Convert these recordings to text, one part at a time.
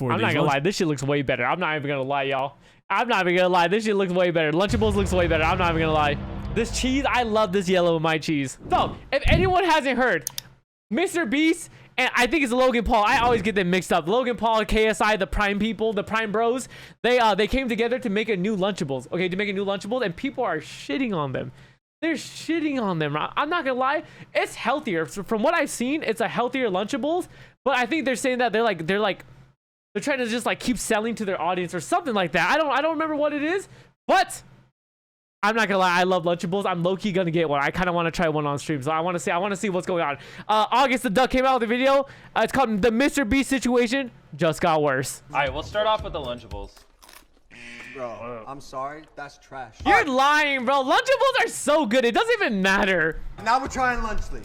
for I'm not gonna lie, this shit looks way better. I'm not even gonna lie, y'all. I'm not even gonna lie, this shit looks way better. Lunchables looks way better. I'm not even gonna lie. This cheese, I love this yellow in my cheese. So, if anyone hasn't heard, MrBeast, and I think it's Logan Paul. I always get them mixed up. Logan Paul, KSI, the Prime people, the Prime Bros. They came together to make a new Lunchables. Okay, to make a new Lunchables, and people are shitting on them. They're shitting on them. I'm not gonna lie, it's healthier. So from what I've seen, it's a healthier Lunchables. But I think they're saying that they're trying to just like keep selling to their audience or something like that. I don't remember what it is, but I'm not gonna lie, I love Lunchables. I'm low-key gonna get one. I kind of want to try one on stream, so I want to see what's going on. August the Duck came out with a video. It's called the MrBeast situation just got worse. All right, we'll start off with the Lunchables. Bro, I'm sorry, that's trash. You're lying, bro. Lunchables are so good, it doesn't even matter. Now we're trying Lunchly.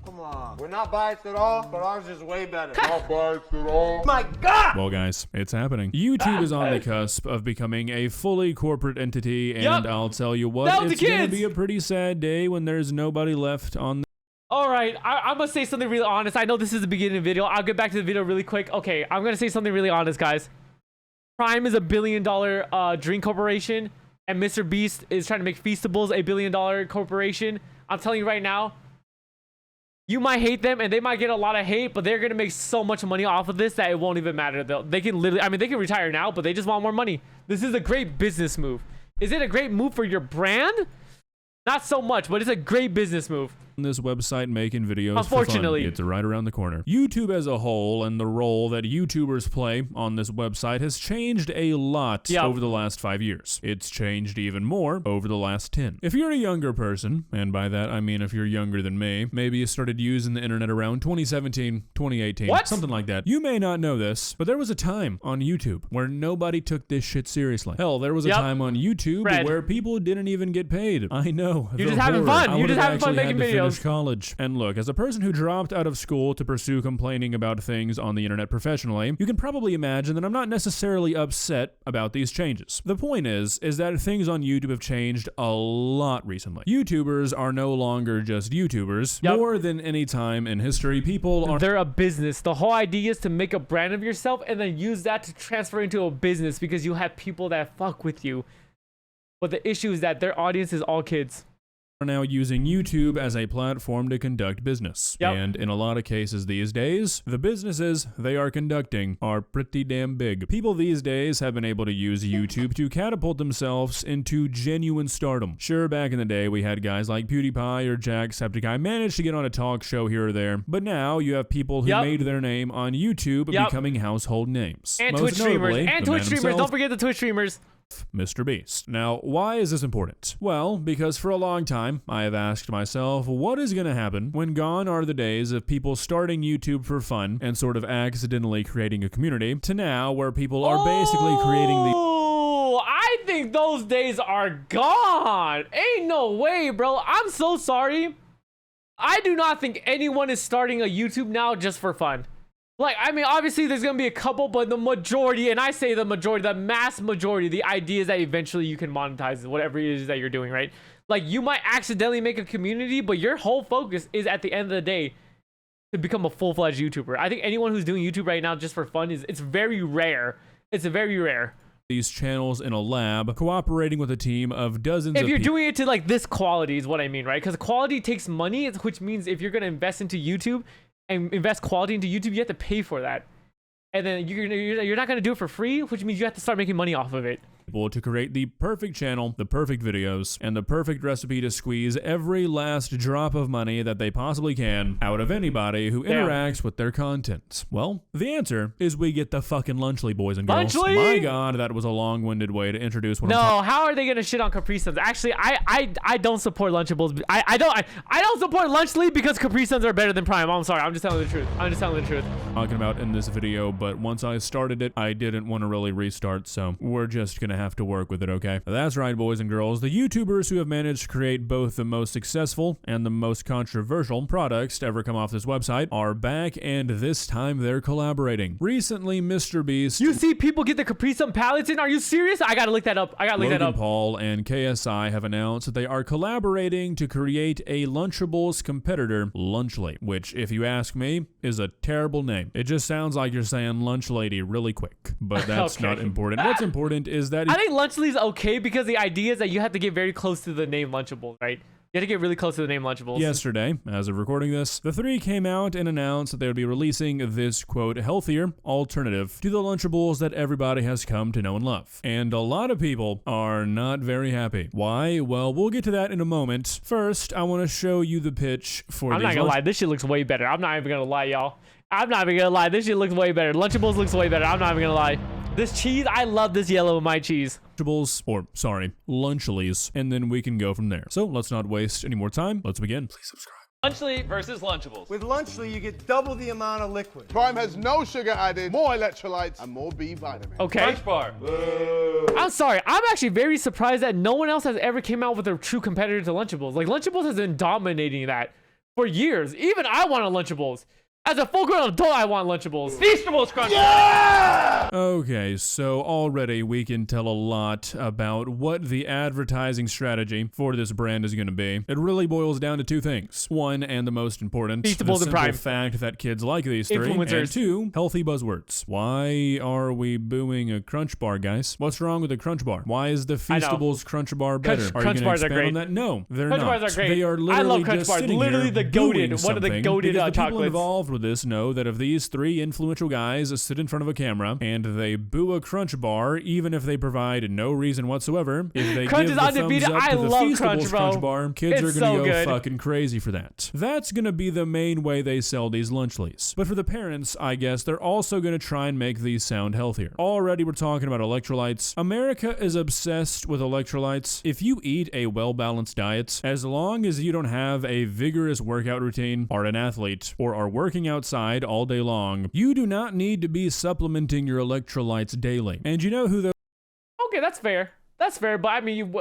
Come on. We're not biased at all, but ours is way better. Not biased at all. My God! Well, guys, it's happening. YouTube is on the cusp of becoming a fully corporate entity, and I'll tell you what, it's gonna be a pretty sad day when there's nobody left on the All right, I'm gonna say something really honest. I know this is the beginning of the video. I'll get back to the video really quick. Okay, I'm gonna say something really honest, guys. Prime is $1 billion drink corporation, and MrBeast is trying to make Feastables $1 billion corporation. I'm telling you right now, you might hate them, and they might get a lot of hate, but they're gonna make so much money off of this that it won't even matter. They can literally, I mean, they can retire now, but they just want more money. This is a great business move. Is it a great move for your brand? Not so much, but it's a great business move. This website making videos Unfortunately, for fun. It's right around the corner. YouTube as a whole and the role that YouTubers play on this website has changed a lot over the last 5 years. It's changed even more over the last 10. If you're a younger person, and by that I mean if you're younger than me, maybe you started using the internet around 2017, 2018, something like that. You may not know this, but there was a time on YouTube where nobody took this shit seriously. Hell, there was a time on YouTube where people didn't even get paid. I know. You're just having fun. You're just having fun making videos. College. And look, as a person who dropped out of school to pursue complaining about things on the internet professionally, you can probably imagine that I'm not necessarily upset about these changes. The point is that things on YouTube have changed a lot recently. YouTubers are no longer just YouTubers. More than any time in history, they're a business. The whole idea is to make a brand of yourself and then use that to transfer into a business because you have people that fuck with you. But the issue is that their audience is all kids. Are now using YouTube as a platform to conduct business. And in a lot of cases these days, the businesses they are conducting are pretty damn big. People these days have been able to use YouTube to catapult themselves into genuine stardom. Sure, back in the day, we had guys like PewDiePie or Jacksepticeye manage to get on a talk show here or there, but now you have people who made their name on YouTube becoming household names. And Twitch streamers. And Twitch streamers. Don't forget the Twitch streamers. MrBeast. Now, why is this important? Well, because for a long time, I have asked myself, what is going to happen when gone are the days of people starting YouTube for fun and sort of accidentally creating a community to now where people are basically creating the... Oh, I think those days are gone. Ain't no way, bro. I'm so sorry. I do not think anyone is starting a YouTube now just for fun. Like, I mean, obviously there's gonna be a couple, but the majority, and I say the majority, the mass majority, the idea is that eventually you can monetize whatever it is that you're doing, right? Like, you might accidentally make a community, but your whole focus is at the end of the day to become a full-fledged YouTuber. I think anyone who's doing YouTube right now just for fun it's very rare. It's very rare. These channels in a lab, cooperating with a team of dozens of people. If you're doing it to like this quality is what I mean, right? Because quality takes money, which means if you're gonna invest into YouTube and invest quality into YouTube, you have to pay for that. And then you're not going to do it for free, which means you have to start making money off of it. To create the perfect channel, the perfect videos, and the perfect recipe to squeeze every last drop of money that they possibly can out of anybody who interacts with their content. Well, the answer is we get the fucking Lunchly, boys and girls. Lunchly? My God, that was a long-winded way to introduce what No, how are they gonna shit on Capri Suns? Actually, I don't support Lunchables. I don't support Lunchly because Capri Suns are better than Prime. I'm sorry. I'm just telling the truth. I'm just telling the truth. Talking about in this video, but once I started it, I didn't want to really restart, so we're just gonna have to work with it, okay? That's right, boys and girls. The YouTubers who have managed to create both the most successful and the most controversial products to ever come off this website are back, and this time they're collaborating. Recently, MrBeast, You see people get the Capri Sun palettes in? Are you serious? I gotta look that up. Logan Paul, and KSI have announced that they are collaborating to create a Lunchables competitor, Lunchly, which, if you ask me, is a terrible name. It just sounds like you're saying lunch lady really quick, but that's Okay. not important. What's important is that I think Lunchly's okay because the idea is that you have to get very close to the name Lunchables, right? You have to get really close to the name Lunchables. yesterday, as of recording this, the three came out and announced that they would be releasing this, quote, healthier alternative to the Lunchables that everybody has come to know and love. And a lot of people are not very happy. Why? Well, we'll get to that in a moment. First, I want to show you the pitch for I'm not gonna lie, this shit looks way better. I'm not even gonna lie, y'all. I'm not even gonna lie, this shit looks way better. Lunchables looks way better. I'm not even gonna lie. This cheese, I love this yellow in my cheese. Lunchlies, and then we can go from there. So let's not waste any more time. Let's begin. Please subscribe. Lunchly versus Lunchables. With Lunchly, you get double the amount of liquid. Prime has no sugar added, more electrolytes, and more B vitamins. Okay. Crunch bar. I'm sorry. I'm actually very surprised that no one else has ever came out with a true competitor to Lunchables. Like, Lunchables has been dominating that for years. Even I wanted Lunchables. As a full-grown adult, I want Lunchables. Feastables crunch. Okay, so already we can tell a lot about what the advertising strategy for this brand is going to be. It really boils down to two things. One, and the most important, the Feastables and simple Prime. fact that kids like these three. Influencers. And two, healthy buzzwords. Why are we booing a Crunch Bar, guys? What's wrong with a Crunch Bar? Why is the Feastables Crunch Bar better? Crunch you bars gonna are expand great. on that? No, they're Crunch not. bars are great. They are I literally love Crunch just bars. sitting Literally here the goated- doing one of the something goated, because the people chocolates. involved with this know that if these three influential guys sit in front of a camera and they boo a Crunch Bar, even if they provide no reason whatsoever, if they Crunch give is the undefeated. thumbs up I to the love Feastables Crunch, bro. Crunch Bar, kids It's are gonna so go good. fucking crazy for that. That's gonna be the main way they sell these Lunchlies. But for the parents, I guess they're also gonna try and make these sound healthier. Already we're talking about electrolytes. America is obsessed with electrolytes. If you eat a well-balanced diet, as long as you don't have a vigorous workout routine, are an athlete, or are working outside all day long, you do not need to be supplementing your electrolytes daily. And you know who those Okay, that's fair. That's fair, but I mean,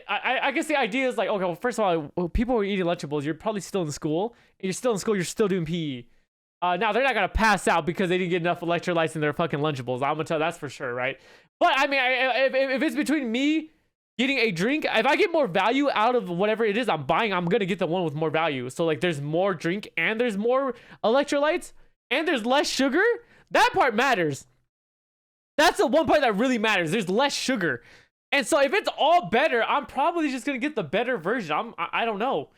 I guess the idea is like, okay, well, first of all, people who are eating Lunchables, you're probably still in school. And you're still in school, you're still doing PE. Now, they're not going to pass out because they didn't get enough electrolytes in their fucking Lunchables. I'm going to tell you, that's for sure, right? But, I mean, if it's between me getting a drink, if I get more value out of whatever it is I'm buying, I'm going to get the one with more value. So, like, there's more drink and there's more electrolytes and there's less sugar. That part matters. That's the one part that really matters. There's less sugar. And so if it's all better, I'm probably just going to get the better version. I don't know.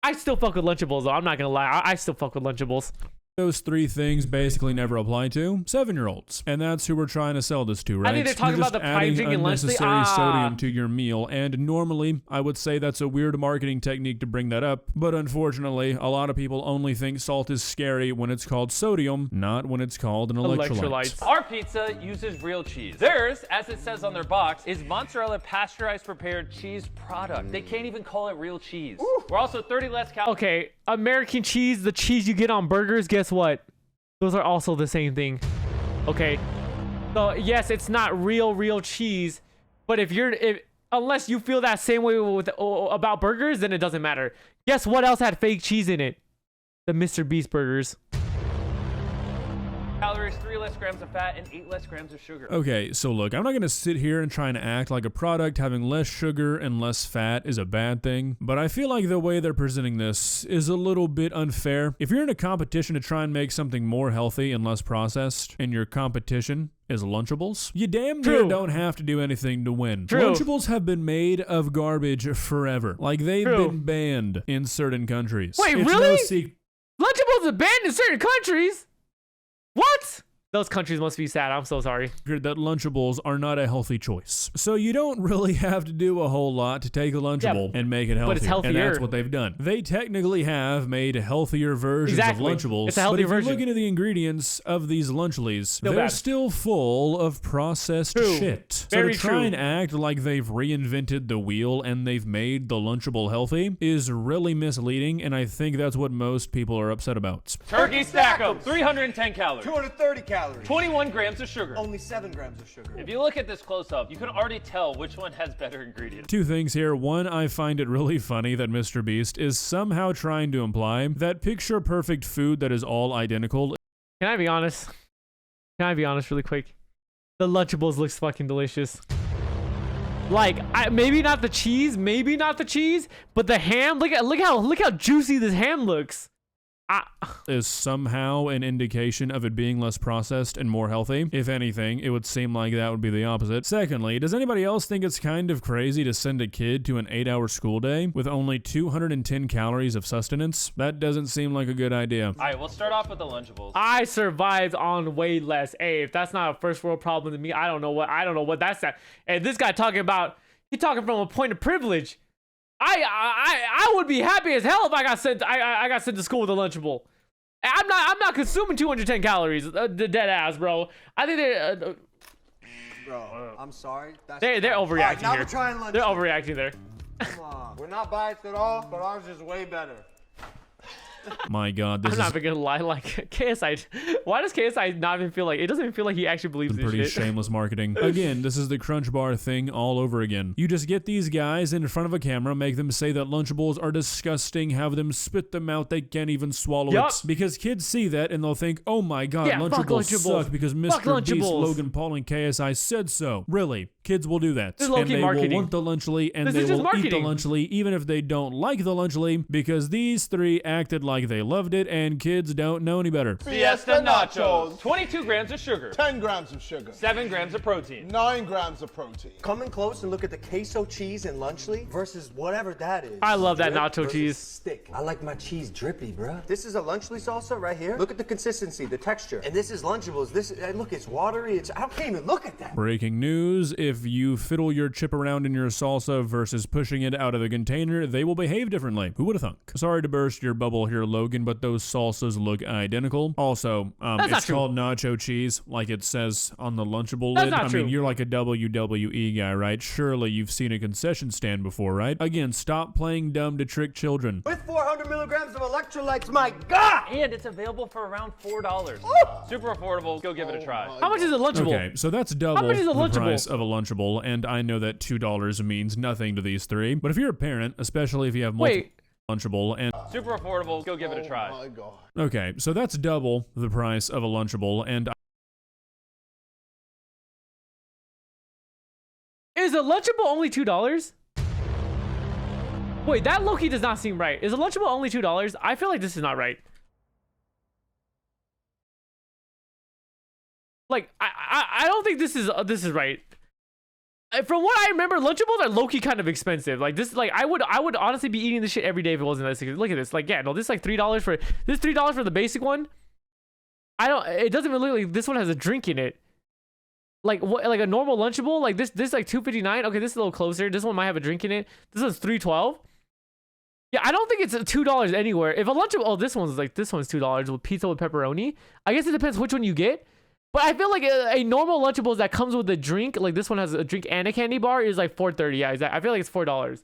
I still fuck with Lunchables, though. I'm not going to lie. I still fuck with Lunchables. those three things basically never apply to 7-year-olds, and that's who we're trying to sell this to, right? I think they're talking You're about just the pie adding drinking lunch thing. unnecessary sodium to your meal, and normally I would say that's a weird marketing technique to bring that up, but unfortunately, a lot of people only think salt is scary when it's called sodium, not when it's called an electrolyte. Our pizza uses real cheese. Theirs, as it says on their box, is mozzarella pasteurized prepared cheese product. They can't even call it real cheese. We're also 30 less calories. Okay, American cheese, the cheese you get on burgers, guess what? Those are also the same thing. Okay. So, yes, it's not real cheese, but unless you feel that same way about burgers, then it doesn't matter. Guess what else had fake cheese in it? The MrBeast burgers. Calories, 3 less grams of fat, and 8 less grams of sugar. Okay, so look, I'm not going to sit here and try and act like a product having less sugar and less fat is a bad thing, but I feel like the way they're presenting this is a little bit unfair. If you're in a competition to try and make something more healthy and less processed, and your competition is Lunchables, you damn near don't have to do anything to win. Lunchables have been made of garbage forever. Like, they've been banned in certain countries. Wait, It's really? no secret. Lunchables are banned in certain countries? What? Those countries must be sad. I'm so sorry. That Lunchables are not a healthy choice. So you don't really have to do a whole lot to take a Lunchable and make it healthier. But it's healthier. And that's what they've done. They technically have made healthier versions of Lunchables. It's a healthier but if version. you look into the ingredients of these Lunchlies, they're bad. still full of processed shit. So Very to try and act like they've reinvented the wheel and they've made the Lunchable healthy is really misleading, and I think that's what most people are upset about. Turkey stack 'em, 310 calories. 230 calories. calories. 21 grams of sugar. Only 7 grams of sugar. If you look at this close up, you can already tell which one has better ingredients. Two things here. One, I find it really funny that MrBeast is somehow trying to imply that picture-perfect food that is all identical. Can I be honest? Can I be honest really quick? The Lunchables looks fucking delicious. Like, maybe not the cheese, but the ham. Look how juicy this ham looks. Is somehow an indication of it being less processed and more healthy. If anything, it would seem like that would be the opposite. Secondly, does anybody else think it's kind of crazy to send a kid to an 8-hour school day with only 210 calories of sustenance? That doesn't seem like a good idea. All right, we'll start off with the Lunchables. I survived on way less. Hey, if that's not a first world problem to me, I don't know what that's at. And this guy talking from a point of privilege. I would be happy as hell if I got sent to school with a Lunchable. I'm not consuming 210 calories. The dead ass, bro. I think they're Bro, I'm sorry. they're overreacting right, now here. we're trying lunch. They're overreacting there. Come on. We're not biased at all, but ours is way better. My God, this I'm not is even gonna lie. Like KSI, why does KSI not even feel like it doesn't even feel like he actually believes this pretty shit? shameless marketing. Again, this is the Crunch Bar thing all over again. You just get these guys in front of a camera, make them say that Lunchables are disgusting, have them spit them out, they can't even swallow it. Because kids see that and they'll think, oh my God, Yeah, fuck Lunchables suck because Fuck Mr. Beast, Lunchables. Logan Paul, and KSI said so. Really? Kids will do that. This is And low-key they marketing. will want the Lunchly and This they is just will eat the marketing. Lunchly even if they don't like the Lunchly because these three acted like they loved it and kids don't know any better. Fiesta Nachos. 22 grams of sugar. 10 grams of sugar. 7 grams of protein. 9 grams of protein. Come in close and look at the queso cheese and Lunchly versus whatever that is. I love that Drip nacho versus cheese. Stick. I like my cheese drippy, bruh. This is a Lunchly salsa right here. Look at the consistency, the texture. And this is Lunchables. Look, it's watery. I can't even look at that. Breaking news, if you fiddle your chip around in your salsa versus pushing it out of the container, they will behave differently. Who would have thunk? Sorry to burst your bubble here, Logan, but those salsas look identical. Also, it's called nacho cheese, like it says on the Lunchable lid. I mean, you're like a WWE guy, right? Surely you've seen a concession stand before, right? Again, stop playing dumb to trick children. With 400 milligrams of electrolytes, my God! And it's available for around $4. Super affordable. Go give it a try. How much is a Lunchable? Okay, so that's double much is a the Lunchable? price of a Lunchable, and I know that $2 means nothing to these three, but if you're a parent, especially if you have multiple Lunchable and Super affordable. Go give it a try. Oh my God. okay, so that's double the price of a Lunchable, and Is a Lunchable only $2? Wait, that low-key does not seem right. Is a Lunchable only $2? I feel like this is not right. Like, I don't think this is right. From what I remember, Lunchables are low-key kind of expensive. Like this, like I would honestly be eating this shit every day if it wasn't that expensive. Look at this. Like, yeah, no, this is like $3 for this. $3 for the basic one. It doesn't even look like this one has a drink in it. Like what? Like a normal Lunchable? Like this like $2.59. Okay, this is a little closer. This one might have a drink in it. This one's $3.12. Yeah, I don't think it's $2 anywhere. If a Lunchable, this one's $2 with pizza with pepperoni. I guess it depends which one you get. But I feel like a normal Lunchables that comes with a drink, like this one has a drink and a candy bar, is like $4.30. Yeah, I feel like it's $4.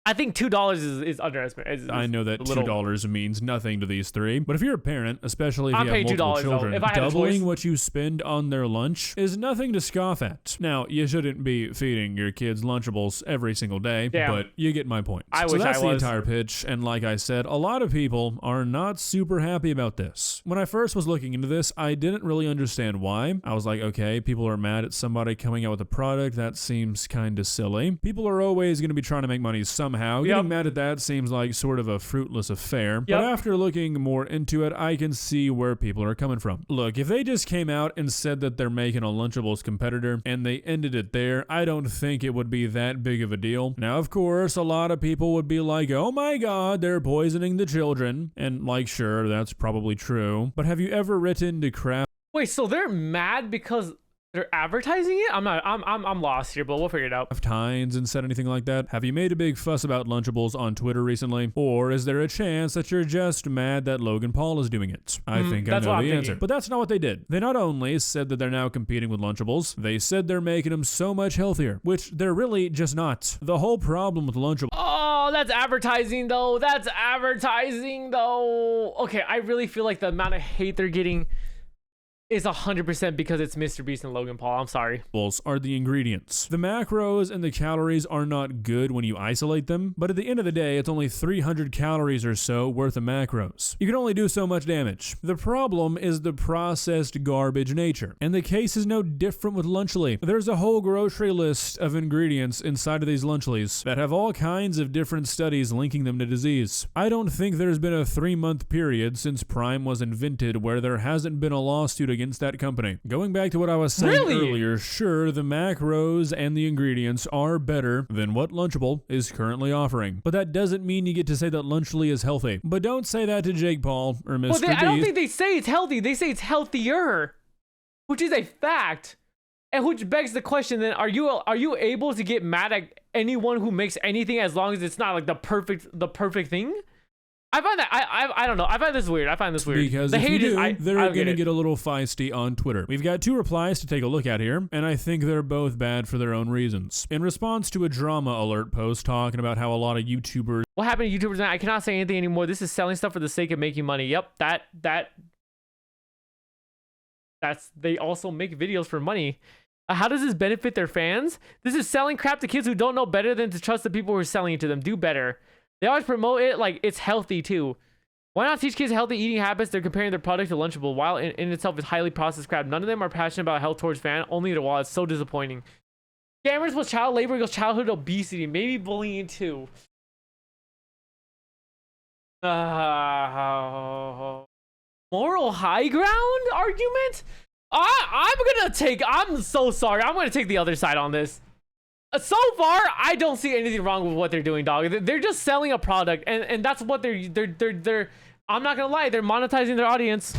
I think $2 is underestimated. I know that $2 means nothing to these three, but if you're a parent, especially if you have multiple children, if I had a doubling choice. what you spend on their lunch is nothing to scoff at. Now, you shouldn't be feeding your kids Lunchables every single day, but you get my point. I so wish that's I the was. entire pitch, and like I said, a lot of people are not super happy about this. When I first was looking into this, I didn't really understand why. I was like, okay, people are mad at somebody coming out with a product. That seems kind of silly. People are always going to be trying to make money somehow. Getting mad at that seems like sort of a fruitless affair. But after looking more into it, I can see where people are coming from. Look, if they just came out and said that they're making a Lunchables competitor and they ended it there, I don't think it would be that big of a deal. Now, of course, a lot of people would be like, oh my God, they're poisoning the children. And like, sure, that's probably true. But have you ever written to Kraft? Wait, so they're mad because they're advertising it? I'm lost here, but we'll figure it out. Heinz and said anything like that? Have you made a big fuss about Lunchables on Twitter recently? Or is there a chance that you're just mad that Logan Paul is doing it? I think I know the answer. But that's not what they did. They not only said that they're now competing with Lunchables, they said they're making them so much healthier, which they're really just not. The whole problem with Lunchables. Oh, that's advertising though. That's advertising though. Okay, I really feel like the amount of hate they're getting is 100% because it's MrBeast and Logan Paul. I'm sorry. Are the ingredients. The macros and the calories are not good when you isolate them, but at the end of the day, it's only 300 calories or so worth of macros. You can only do so much damage. The problem is the processed garbage nature, and the case is no different with Lunchly. There's a whole grocery list of ingredients inside of these Lunchlys that have all kinds of different studies linking them to disease. I don't think there's been a 3-month period since Prime was invented where there hasn't been a lawsuit against that company. Going back to what I was saying earlier, sure, the macros and the ingredients are better than what Lunchable is currently offering, but that doesn't mean you get to say that Lunchly is healthy. But don't say that to Jake Paul or Mr. Beast. I don't think they say it's healthy. They say it's healthier, which is a fact. And which begs the question then, are you able to get mad at anyone who makes anything as long as it's not like the perfect thing? I find that I don't know. I find this weird. Because the if you do, I they're going to get a little feisty on Twitter. We've got 2 replies to take a look at here, and I think they're both bad for their own reasons. In response to a drama alert post talking about how a lot of YouTubers... What happened to YouTubers now? I cannot say anything anymore. This is selling stuff for the sake of making money. Yep, that's they also make videos for money. How does this benefit their fans? This is selling crap to kids who don't know better than to trust the people who are selling it to them. Do better. They always promote it like it's healthy too. Why not teach kids healthy eating habits? They're comparing their product to Lunchable, while in itself is highly processed crap. None of them are passionate about health towards fan, only the wall. It's so disappointing. Scammers plus child labor equals childhood obesity, maybe bullying too. Moral high ground argument? I'm so sorry. I'm gonna take the other side on this. So far, I don't see anything wrong with what they're doing, dog. They're just selling a product, and that's what they're. I'm not gonna lie, they're monetizing their audience.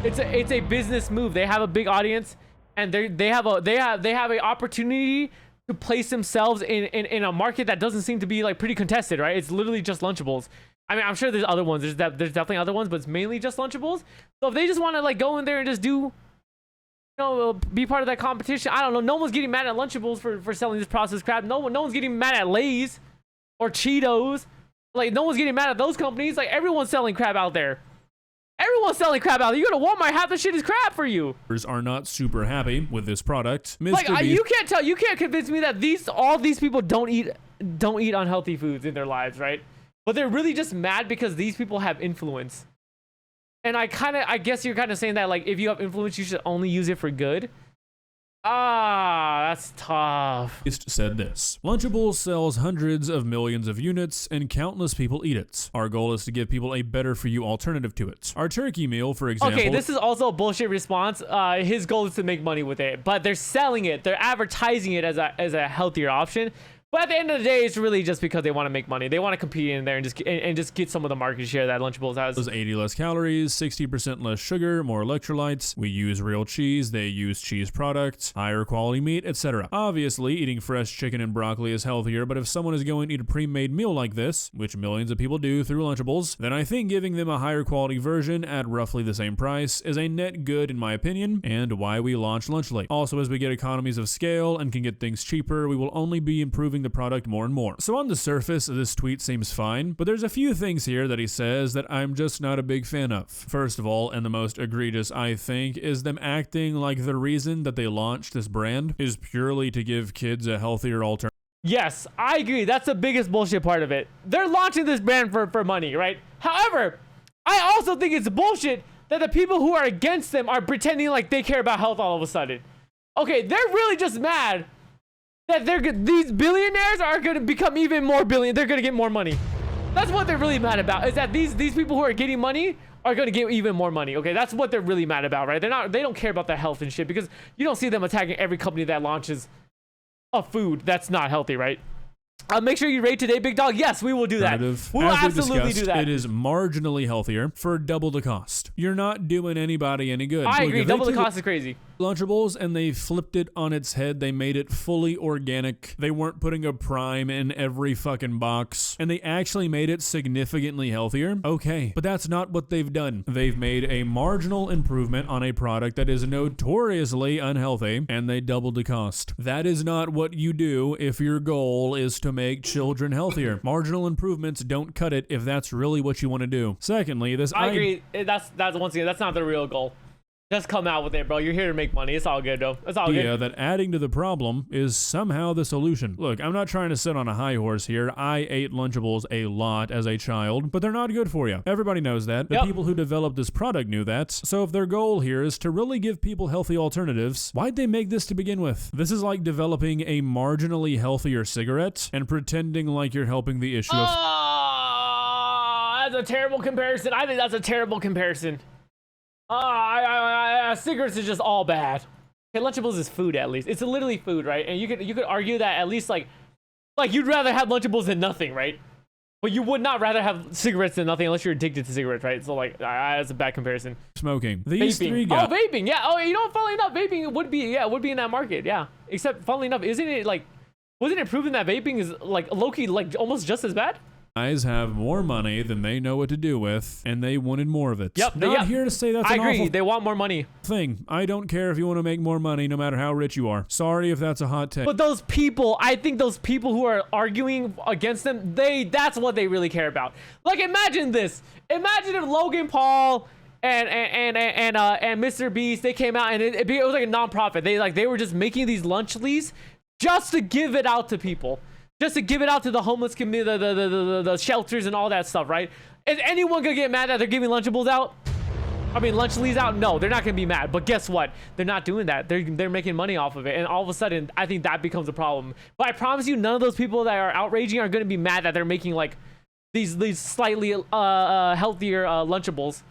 It's a business move. They have a big audience, and they have an opportunity to place themselves in a market that doesn't seem to be like pretty contested, right? It's literally just Lunchables. I mean, I'm sure there's other ones. There's definitely other ones, but it's mainly just Lunchables. So if they just want to like go in there and just do, be part of that competition. I don't know. No one's getting mad at Lunchables for selling this processed crap. No one's getting mad at Lay's or Cheetos. Like, no one's getting mad at those companies. Like, everyone's selling crap out there. Everyone's selling crap out there. You go to Walmart, half the shit is crap for you. Are not super happy with this product. Like, you can't convince me that all these people don't eat unhealthy foods in their lives, right? But they're really just mad because these people have influence. And I guess you're kind of saying that, like, if you have influence, you should only use it for good. That's tough. Said this: Lunchables sells hundreds of millions of units and countless people eat it. Our goal is to give people a better for you alternative to it. Our turkey meal, for example. Okay, this is also a bullshit response. His goal is to make money with it, but they're selling it. They're advertising it as a healthier option. But at the end of the day, it's really just because they want to make money. They want to compete in there and just get some of the market share that Lunchables has. Those 80 less calories, 60% less sugar, more electrolytes. We use real cheese. They use cheese products, higher quality meat, etc. Obviously, eating fresh chicken and broccoli is healthier, but if someone is going to eat a pre-made meal like this, which millions of people do through Lunchables, then I think giving them a higher quality version at roughly the same price is a net good in my opinion, and why we launched Lunchly. Also, as we get economies of scale and can get things cheaper, we will only be improving the product more and more. So on the surface, this tweet seems fine, but there's a few things here that he says that I'm just not a big fan of. First of all, and the most egregious I think, is them acting like the reason that they launched this brand is purely to give kids a healthier alternative. Yes, I agree. That's the biggest bullshit part of it. They're launching this brand for money, right? However, I also think it's bullshit that the people who are against them are pretending like they care about health all of a sudden. Okay, they're really just mad that these billionaires are going to become even more billion. They're going to get more money. That's what they're really mad about, is that these people who are getting money are going to get even more money. Okay, that's what they're really mad about, right? They don't care about their health and shit, because you don't see them attacking every company that launches a food that's not healthy, right? Make sure you rate today, big dog. Yes, we will do that. We will absolutely do that. It is marginally healthier for double the cost. You're not doing anybody any good. I agree. Double the cost is crazy. Lunchables, and they flipped it on its head. They made it fully organic. They weren't putting a prime in every fucking box, and they actually made it significantly healthier. Okay, but that's not what they've done. They've made a marginal improvement on a product that is notoriously unhealthy, and they doubled the cost. That is not what you do if your goal is to make children healthier. Marginal improvements don't cut it if that's really what you want to do. Secondly, I agree. That's once again, that's not the real goal. Just come out with it, bro. You're here to make money. It's all good, though. It's all Yeah, good. that adding to the problem is somehow the solution. Look, I'm not trying to sit on a high horse here. I ate Lunchables a lot as a child, but they're not good for you. Everybody knows that. The people who developed this product knew that. So if their goal here is to really give people healthy alternatives, why'd they make this to begin with? This is like developing a marginally healthier cigarette and pretending like you're helping the issue of... That's a terrible comparison. I think that's a terrible comparison. Cigarettes is just all bad. Okay, Lunchables is food at least. It's literally food, right? And you could argue that at least like you'd rather have Lunchables than nothing, right? But you would not rather have cigarettes than nothing unless you're addicted to cigarettes, right? So like that's a bad comparison. Smoking. These Vaping. three guys... Oh, vaping. Yeah. Oh, you know what? Funnily enough, vaping would be in that market. Yeah. Except funnily enough, isn't it like wasn't it proven that vaping is like low-key like almost just as bad? Guys have more money than they know what to do with, and they wanted more of it. Yep. Not here to say that's I an agree. awful They want more money. thing. I don't care if you want to make more money, no matter how rich you are. Sorry if that's a hot take. But those people, I think those people who are arguing against them, that's what they really care about. Like, imagine this. Imagine if Logan Paul and MrBeast, they came out and it was like a non-profit. They were just making these lunchlies just to give it out to people. Just to give it out to the homeless community, the shelters and all that stuff, right? Is anyone gonna get mad that they're giving Lunchables out? I mean, Lunchlies out? No, they're not gonna be mad. But guess what? They're not doing that. They're making money off of it, and all of a sudden, I think that becomes a problem. But I promise you, none of those people that are outraging are gonna be mad that they're making like these slightly healthier Lunchables.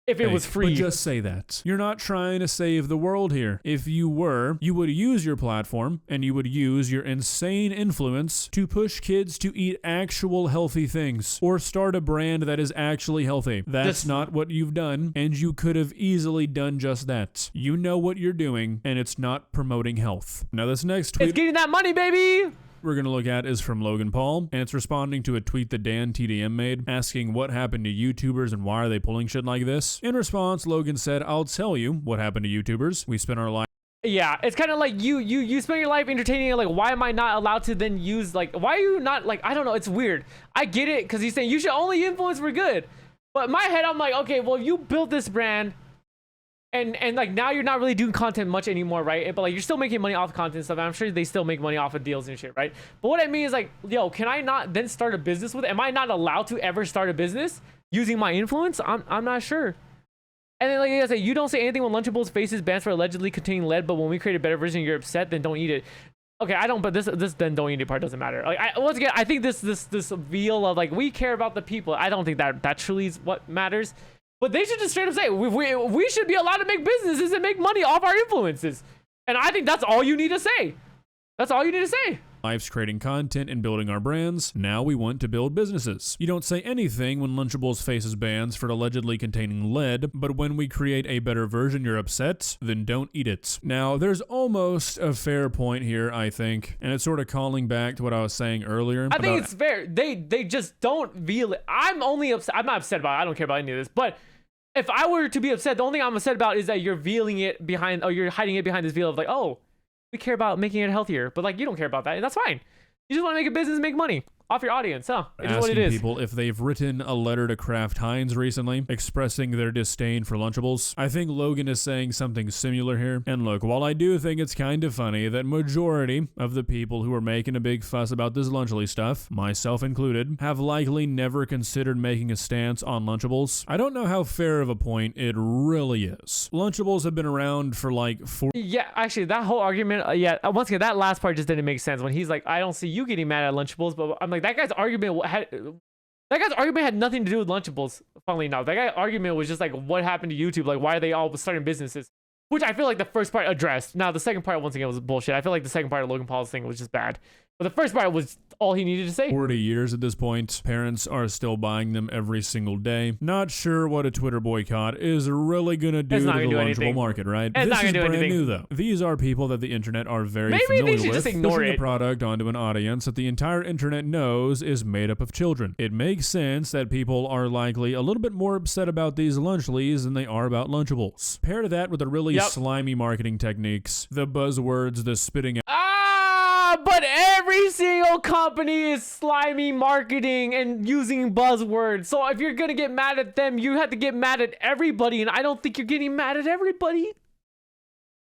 If it was free. But just say that. You're not trying to save the world here. If you were, you would use your platform and you would use your insane influence to push kids to eat actual healthy things or start a brand that is actually healthy. That's not what you've done, and you could have easily done just that. You know what you're doing, and it's not promoting health. Now this next tweet... It's getting that money, baby! We're going to look at is from Logan Paul, and it's responding to a tweet that Dan TDM made asking what happened to YouTubers and why are they pulling shit like this. In response, Logan said, "I'll tell you what happened to YouTubers. We spent our life..." Yeah, it's kind of like you spend your life entertaining it. Like, why am I not allowed to then use, like, why are you not, like, I don't know, it's weird. I get it, because he's saying you should only influence for good. But in my head, I'm like, okay, well, if you built this brand, and like now you're not really doing content much anymore, right? But like you're still making money off content stuff. I'm sure they still make money off of deals and shit, right? But what I mean is like, yo, can I not then start a business with it? Am I not allowed to ever start a business using my influence? I'm not sure. And then like I say, you don't say anything when Lunchables faces bans for allegedly containing lead, but when we create a better version, you're upset, then don't eat it. Okay, I don't, but this then don't eat it part doesn't matter. Like once again, I think this veil of like we care about the people. I don't think that truly is what matters. But they should just straight up say, we should be allowed to make businesses and make money off our influences. And I think that's all you need to say. That's all you need to say. Lives creating content and building our brands. Now we want to build businesses. You don't say anything when Lunchables faces bans for allegedly containing lead, but when we create a better version, you're upset, then don't eat it. Now, there's almost a fair point here, I think, and it's sort of calling back to what I was saying earlier. I think it's fair. They just don't veil it. I'm only upset. I'm not upset about it. I don't care about any of this, but if I were to be upset, the only thing I'm upset about is that you're veiling it behind, or you're hiding it behind this veil of like, oh, we care about making it healthier, but like you don't care about that, and that's fine. You just want to make a business and make money off your audience, huh? It is what it is. Asking people if they've written a letter to Kraft Heinz recently, expressing their disdain for Lunchables. I think Logan is saying something similar here. And look, while I do think it's kind of funny that majority of the people who are making a big fuss about this Lunchly stuff, myself included, have likely never considered making a stance on Lunchables, I don't know how fair of a point it really is. Lunchables have been around for like 4... Yeah, actually, that whole argument, once again, that last part just didn't make sense when he's like, I don't see you getting mad at Lunchables, but I'm like, that guy's argument had nothing to do with Lunchables, funnily enough. That guy's argument was just like, what happened to YouTube? Like, why are they all starting businesses? Which I feel like the first part addressed. Now, the second part, once again, was bullshit. I feel like the second part of Logan Paul's thing was just bad. But the first part was all he needed to say. 40 years at this point, parents are still buying them every single day. Not sure what a Twitter boycott is really gonna do to the Lunchable market, right? It's not gonna do anything. This is brand new, though. These are people that the internet are very Maybe familiar they should with, just ignore pushing it. a product onto an audience that the entire internet knows is made up of children. It makes sense that people are likely a little bit more upset about these Lunchlies than they are about Lunchables. Pair to that with the really slimy marketing techniques, the buzzwords, the spitting out. But every single company is slimy marketing and using buzzwords. So if you're gonna get mad at them, you have to get mad at everybody, and I don't think you're getting mad at everybody.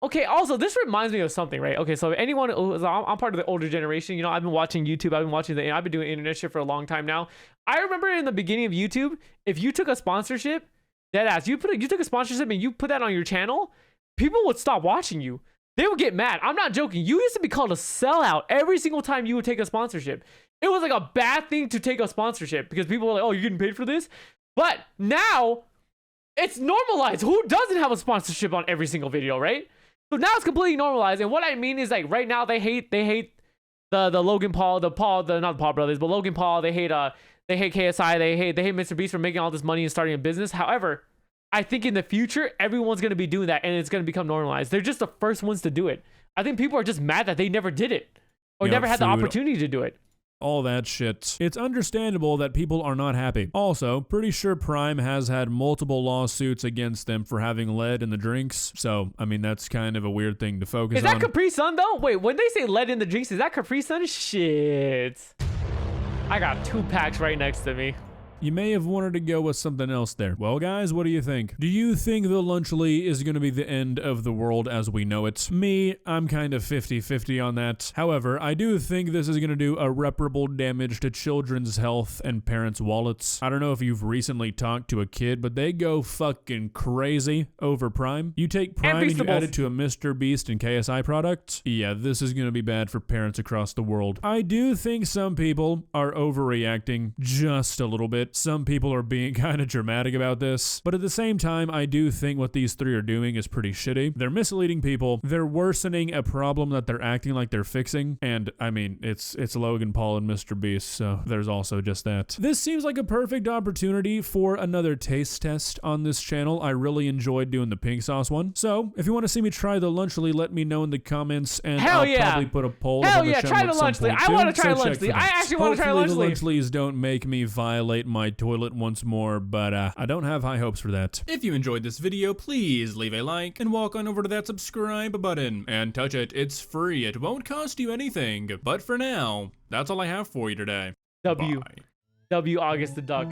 Okay, also, this reminds me of something, right? Okay, so anyone, I'm part of the older generation. You know, I've been watching YouTube. I've been doing internet shit for a long time now. I remember in the beginning of YouTube, if you took a sponsorship, deadass, you took a sponsorship and you put that on your channel, people would stop watching you. They would get mad. I'm not joking. You used to be called a sellout every single time you would take a sponsorship. It was like a bad thing to take a sponsorship because people were like, oh, you're getting paid for this? But now, it's normalized. Who doesn't have a sponsorship on every single video, right? So now it's completely normalized. And what I mean is, like, right now they hate the Logan Paul, not the Paul brothers, but Logan Paul. They hate KSI. They hate MrBeast for making all this money and starting a business. However, I think in the future, everyone's going to be doing that and it's going to become normalized. They're just the first ones to do it. I think people are just mad that they never did it or never had the opportunity to do it. All that shit. It's understandable that people are not happy. Also, pretty sure Prime has had multiple lawsuits against them for having lead in the drinks. So, I mean, that's kind of a weird thing to focus on. Is that Capri Sun, though? Wait, when they say lead in the drinks, is that Capri Sun? Shit. I got 2 packs right next to me. You may have wanted to go with something else there. Well, guys, what do you think? Do you think the Lunchly is going to be the end of the world as we know it? Me, I'm kind of 50-50 on that. However, I do think this is going to do irreparable damage to children's health and parents' wallets. I don't know if you've recently talked to a kid, but they go fucking crazy over Prime. You take Prime and you add it to a MrBeast and KSI product. Yeah, this is going to be bad for parents across the world. I do think some people are overreacting just a little bit. Some people are being kind of dramatic about this, but at the same time, I do think what these three are doing is pretty shitty. They're misleading people. They're worsening a problem that they're acting like they're fixing. And I mean, it's Logan Paul and MrBeast, so there's also just that. This seems like a perfect opportunity for another taste test on this channel. I really enjoyed doing the pink sauce one. So if you want to see me try the Lunchly, let me know in the comments, and I'll probably put a poll Hell on the yeah, channel try the at some Lunchly. point I want to too, try so check Lunchly. for I that. actually want to try Hopefully Lunchly. the Lunchlys don't make me violate my toilet once more, but I don't have high hopes for that. If you enjoyed this video, please leave a like and walk on over to that subscribe button and touch it. It's free. It won't cost you anything. But for now, that's all I have for you today. W August the Duck.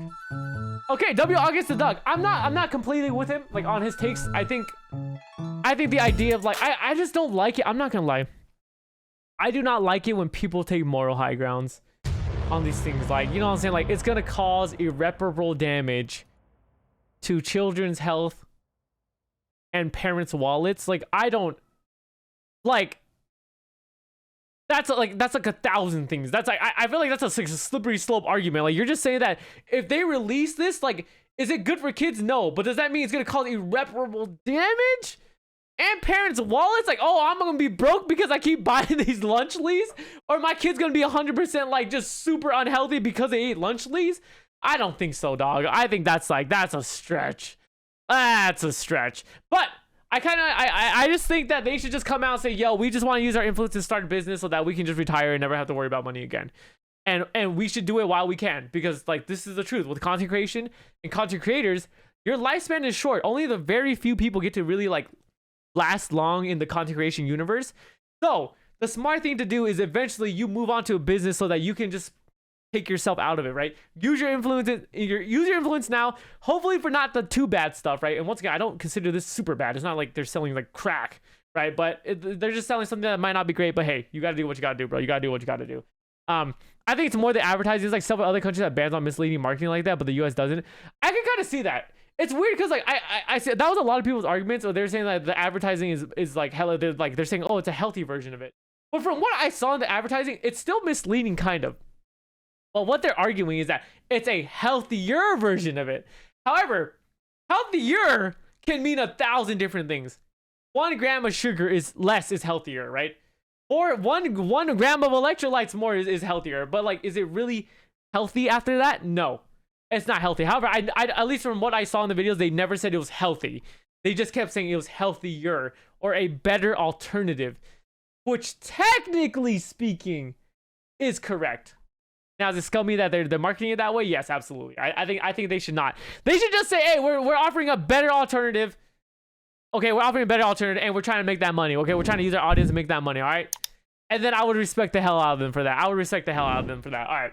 Okay, August the Duck. I'm not completely with him like on his takes. I think the idea of like I just don't like it. I'm not gonna lie. I do not like it when people take moral high grounds on these things. Like, you know what I'm saying? Like, it's gonna cause irreparable damage to children's health and parents' wallets. Like, I don't like that's like 1,000 things. That's like I feel like that's a slippery slope argument. Like, you're just saying that if they release this, like, is it good for kids? No, but does that mean it's gonna cause irreparable damage and parents' wallets? Like, oh, I'm gonna be broke because I keep buying these Lunchlys, or my kid's gonna be 100% like just super unhealthy because they ate Lunchlys? I don't think so, dog. I think that's a stretch. That's a stretch. But I just think that they should just come out and say, yo, we just want to use our influence to start a business so that we can just retire and never have to worry about money again. And we should do it while we can, because like, this is the truth with content creation and content creators. Your lifespan is short. Only the very few people get to really like last long in the content creation universe. So the smart thing to do is eventually you move on to a business so that you can just take yourself out of it, right? Use your influence now, hopefully for not the too bad stuff, right? And once again, I don't consider this super bad. It's not like they're selling like crack, right? But they're just selling something that might not be great, but hey, you gotta do what you gotta do, bro. You gotta do what you gotta do. I think it's more the advertising. There's like several other countries that bans on misleading marketing like that, but the US doesn't. I can kind of see that. It's weird because like I said that was a lot of people's arguments, or they're saying that the advertising is like hella, they're saying, oh, it's a healthy version of it. But from what I saw in the advertising, it's still misleading kind of. But what they're arguing is that it's a healthier version of it. However, healthier can mean 1,000 different things. 1 gram of sugar is healthier, right? Or 1 gram of electrolytes more is healthier. But like, is it really healthy after that? No, it's not healthy. However, I at least from what I saw in the videos, they never said it was healthy. They just kept saying it was healthier or a better alternative, which technically speaking is correct. Now, is it scummy that they're marketing it that way? Yes, absolutely. I think they should not. They should just say, hey, we're offering a better alternative. Okay, we're offering a better alternative, and we're trying to make that money. Okay, we're trying to use our audience to make that money. All right. And then I would respect the hell out of them for that. I would respect the hell out of them for that. All right.